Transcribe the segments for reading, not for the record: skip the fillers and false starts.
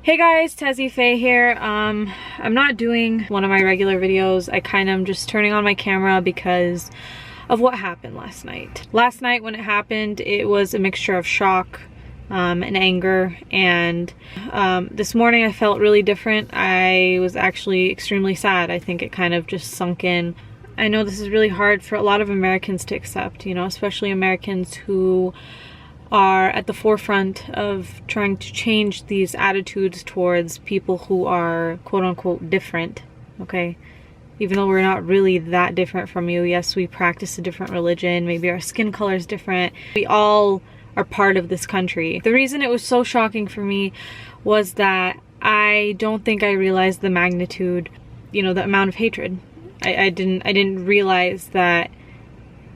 Hey guys, Tazzy here. I'm not doing one of my regular videos. I kind of am just turning on my camera because of what happened last night. Last night when it happened, it was a mixture of shock and anger, and this morning I felt really different. I was actually extremely sad. I think it kind of just sunk in. I know this is really hard for a lot of Americans to accept, you know, especially Americans who are at the forefront of trying to change these attitudes towards people who are quote-unquote different, okay? Even though we're not really that different from you. Yes, we practice a different religion, maybe our skin color is different. We all are part of this country. The reason it was so shocking for me was that I don't think I realized the magnitude, you know, the amount of hatred. I didn't realize that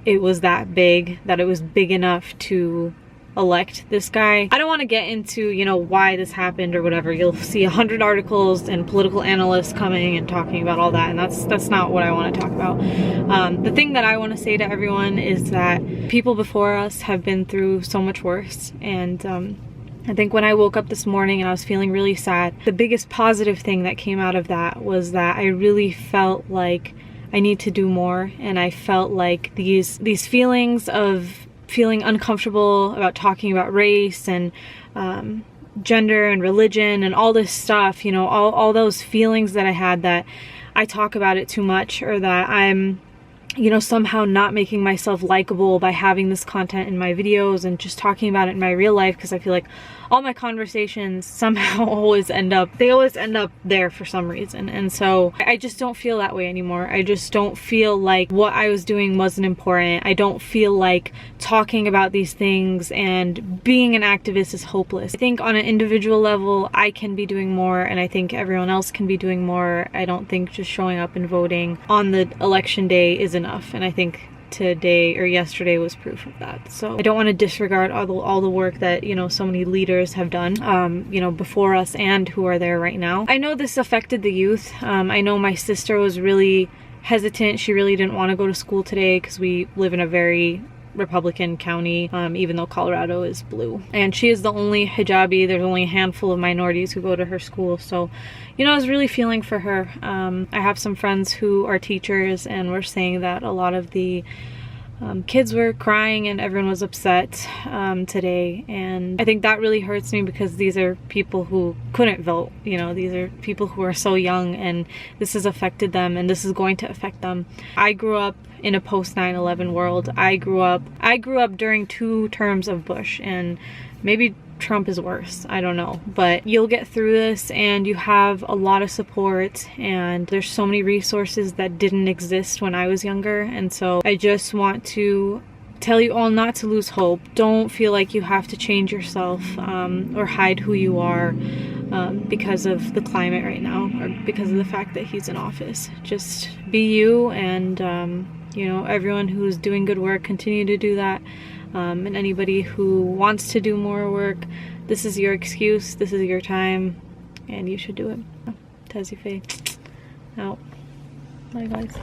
it was that big, that it was big enough to elect this guy. I don't want to get into, you know, why this happened or whatever. You'll see 100 articles and political analysts coming and talking about all that, and that's not what I want to talk about. The thing that I want to say to everyone is that people before us have been through so much worse, and I think when I woke up this morning and I was feeling really sad, the biggest positive thing that came out of that was that I really felt like I need to do more, and I felt like these feelings of feeling uncomfortable about talking about race and gender and religion and all this stuff, you know, all those feelings that I had, that I talk about it too much, or that I'm, you know, somehow not making myself likable by having this content in my videos and just talking about it in my real life, because I feel like all my conversations somehow always end up there for some reason. And so I just don't feel that way anymore. I just don't feel like what I was doing wasn't important. I don't feel like talking about these things and being an activist is hopeless. I think on an individual level I can be doing more, and I think everyone else can be doing more. I don't think just showing up and voting on the election day is enough, and I think today or yesterday was proof of that. So I don't want to disregard all the work that, you know, so many leaders have done, you know, before us and who are there right now. I know this affected the youth. I know my sister was really hesitant. She really didn't want to go to school today because we live in a very Republican county, even though Colorado is blue, and she is the only hijabi. There's only a handful of minorities who go to her school, so, you know, I was really feeling for her. I have some friends who are teachers and were saying that a lot of the kids were crying and everyone was upset today, and I think that really hurts me because these are people who couldn't vote, you know, these are people who are so young, and this has affected them and this is going to affect them. I grew up in a post 9/11 world. I grew up during 2 terms of Bush, and maybe Trump is worse, I don't know, but you'll get through this, and you have a lot of support, and there's so many resources that didn't exist when I was younger. And so I just want to tell you all not to lose hope. Don't feel like you have to change yourself or hide who you are because of the climate right now, or because of the fact that he's in office. Just be you, and you know, everyone who's doing good work, continue to do that. And anybody who wants to do more work, this is your excuse, this is your time, and you should do it. Tazzy out. Bye guys.